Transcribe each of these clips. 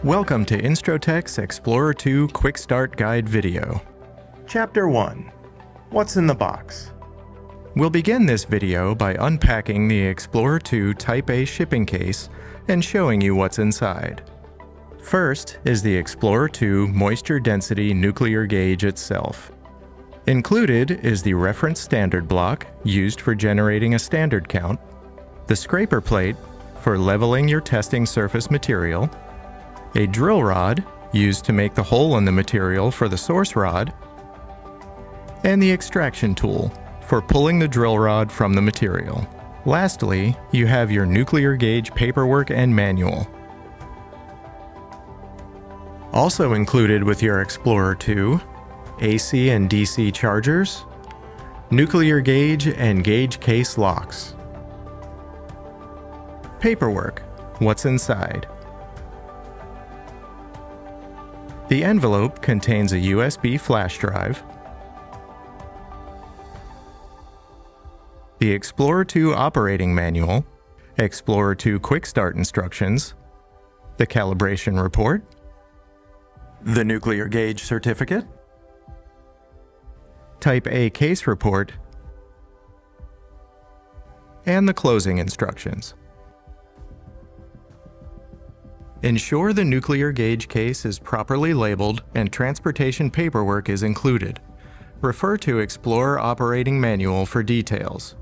Welcome to InstroTek's Xplorer 2 Quick Start Guide video. Chapter 1. What's in the box? We'll begin this video by unpacking the Xplorer 2 Type A shipping case and showing you what's inside. First is the Xplorer 2 moisture density nuclear gauge itself. Included is the reference standard block used for generating a standard count, the scraper plate for leveling your testing surface material, a drill rod used to make the hole in the material for the source rod, and the extraction tool for pulling the drill rod from the material. Lastly, you have your nuclear gauge paperwork and manual. Also included with your Xplorer 2, AC and DC chargers, nuclear gauge and gauge case locks. Paperwork. What's inside? The envelope contains a USB flash drive, the Xplorer 2 operating manual, Xplorer 2 quick start instructions, the calibration report, the nuclear gauge certificate, Type A case report, and the closing instructions. Ensure the nuclear gauge case is properly labeled and transportation paperwork is included. Refer to Xplorer Operating Manual for details.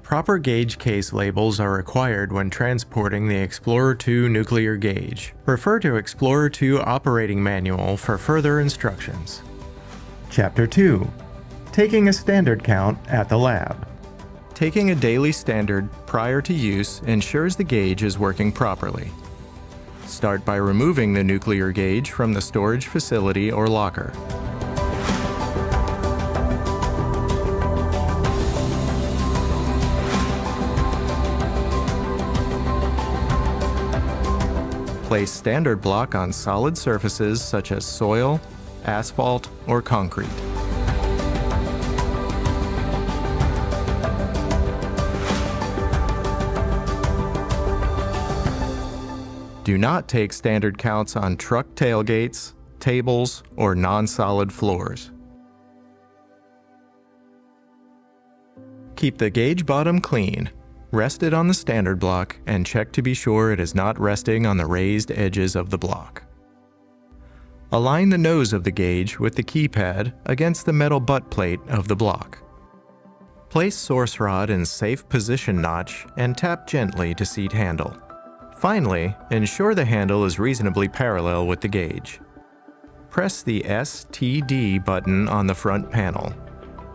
Proper gauge case labels are required when transporting the Xplorer 2 nuclear gauge. Refer to Xplorer 2 Operating Manual for further instructions. Chapter 2. Taking a standard count at the lab. Taking a daily standard prior to use ensures the gauge is working properly. Start by removing the nuclear gauge from the storage facility or locker. Place standard block on solid surfaces such as soil, asphalt, or concrete. Do not take standard counts on truck tailgates, tables, or non-solid floors. Keep the gauge bottom clean. Rest it on the standard block and check to be sure it is not resting on the raised edges of the block. Align the nose of the gauge with the keypad against the metal butt plate of the block. Place source rod in safe position notch and tap gently to seat handle. Finally, ensure the handle is reasonably parallel with the gauge. Press the STD button on the front panel.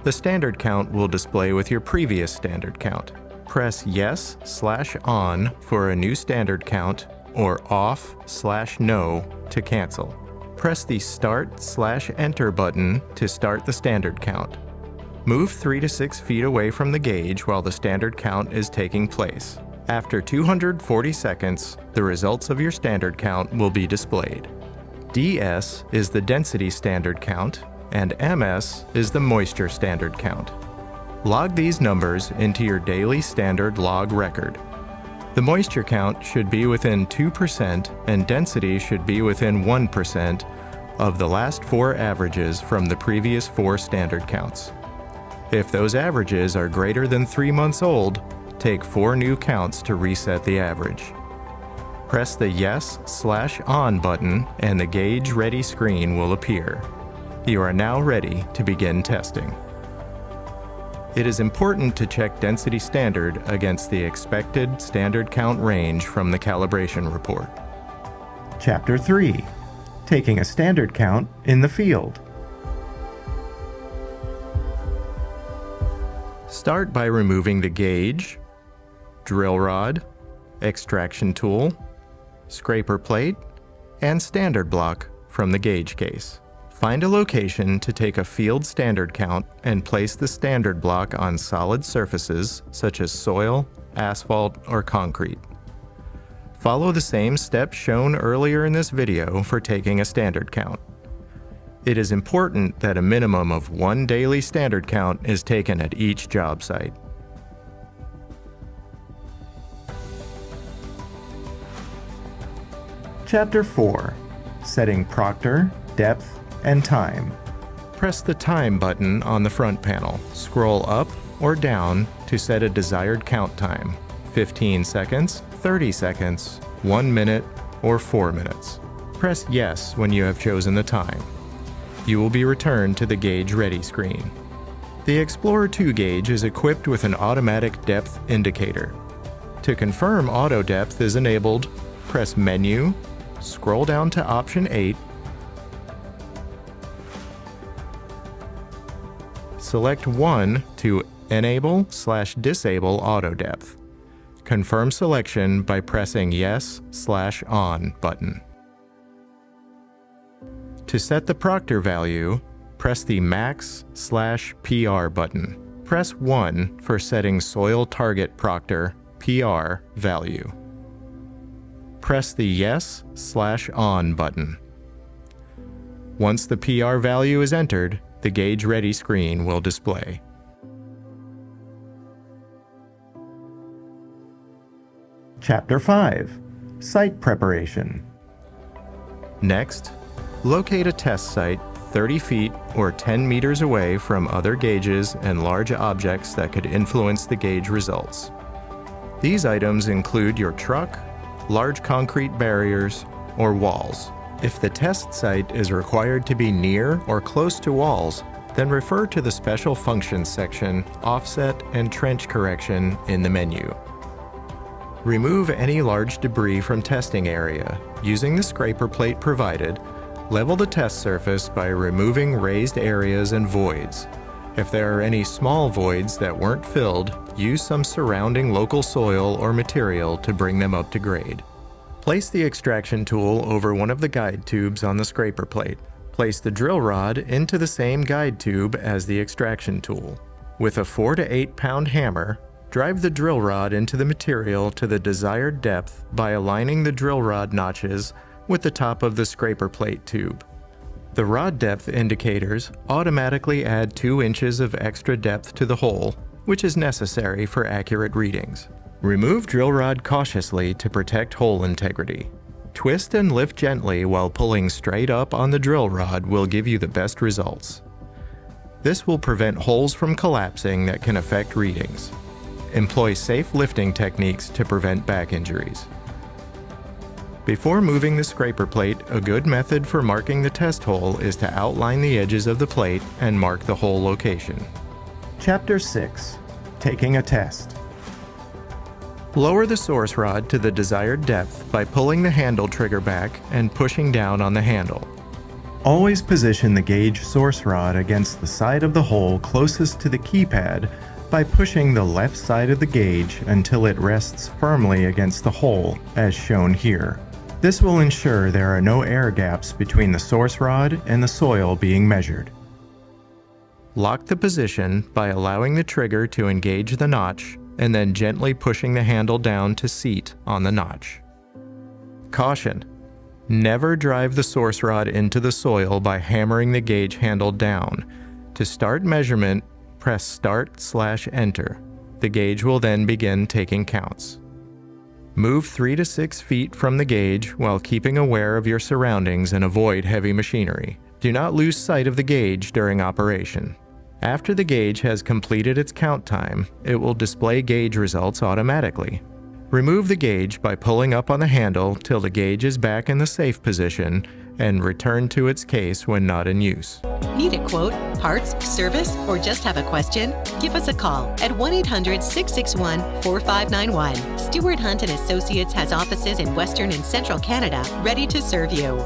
The standard count will display with your previous standard count. Press Yes/On for a new standard count or Off/No to cancel. Press the Start/Enter button to start the standard count. Move 3 to 6 feet away from the gauge while the standard count is taking place. After 240 seconds, the results of your standard count will be displayed. DS is the density standard count, and MS is the moisture standard count. Log these numbers into your daily standard log record. The moisture count should be within 2% and density should be within 1% of the last 4 averages from the previous 4 standard counts. If those averages are greater than 3 months old, take 4 new counts to reset the average. Press the Yes/On button and the gauge ready screen will appear. You are now ready to begin testing. It is important to check density standard against the expected standard count range from the calibration report. Chapter 3. Taking a standard count in the field. Start by removing the gauge, drill rod, extraction tool, scraper plate, and standard block from the gauge case. Find a location to take a field standard count and place the standard block on solid surfaces such as soil, asphalt, or concrete. Follow the same steps shown earlier in this video for taking a standard count. It is important that a minimum of 1 daily standard count is taken at each job site. Chapter 4. Setting proctor, depth, and time. Press the Time button on the front panel. Scroll up or down to set a desired count time: 15 seconds, 30 seconds, 1 minute, or 4 minutes. Press Yes when you have chosen the time. You will be returned to the Gauge Ready screen. The Xplorer 2 gauge is equipped with an automatic depth indicator. To confirm auto depth is enabled, press Menu, scroll down to Option 8, select 1 to enable/disable auto depth. Confirm selection by pressing Yes/On button. To set the proctor value, press the Max/PR button. Press 1 for setting soil target proctor PR value. Press the Yes/On button. Once the PR value is entered, the Gauge Ready screen will display. Chapter 5. Site Preparation. Next, locate a test site 30 feet or 10 meters away from other gauges and large objects that could influence the gauge results. These items include your truck, large concrete barriers, or walls. If the test site is required to be near or close to walls, then refer to the Special Functions section, Offset and Trench Correction in the menu. Remove any large debris from testing area. Using the scraper plate provided, level the test surface by removing raised areas and voids. If there are any small voids that weren't filled, use some surrounding local soil or material to bring them up to grade. Place the extraction tool over one of the guide tubes on the scraper plate. Place the drill rod into the same guide tube as the extraction tool. With a 4 to 8 pound hammer, drive the drill rod into the material to the desired depth by aligning the drill rod notches with the top of the scraper plate tube. The rod depth indicators automatically add 2 inches of extra depth to the hole, which is necessary for accurate readings. Remove drill rod cautiously to protect hole integrity. Twist and lift gently while pulling straight up on the drill rod will give you the best results. This will prevent holes from collapsing that can affect readings. Employ safe lifting techniques to prevent back injuries. Before moving the scraper plate, a good method for marking the test hole is to outline the edges of the plate and mark the hole location. Chapter 6. Taking a test. Lower the source rod to the desired depth by pulling the handle trigger back and pushing down on the handle. Always position the gauge source rod against the side of the hole closest to the keypad by pushing the left side of the gauge until it rests firmly against the hole, as shown here. This will ensure there are no air gaps between the source rod and the soil being measured. Lock the position by allowing the trigger to engage the notch and then gently pushing the handle down to seat on the notch. Caution: never drive the source rod into the soil by hammering the gauge handle down. To start measurement, press Start/Enter. The gauge will then begin taking counts. Move 3 to 6 feet from the gauge while keeping aware of your surroundings and avoid heavy machinery. Do not lose sight of the gauge during operation. After the gauge has completed its count time, it will display gauge results automatically. Remove the gauge by pulling up on the handle till the gauge is back in the safe position and return to its case when not in use. Need a quote, parts, service, or just have a question? Give us a call at 1-800-661-4591. Stewart Hunt & Associates has offices in Western and Central Canada ready to serve you.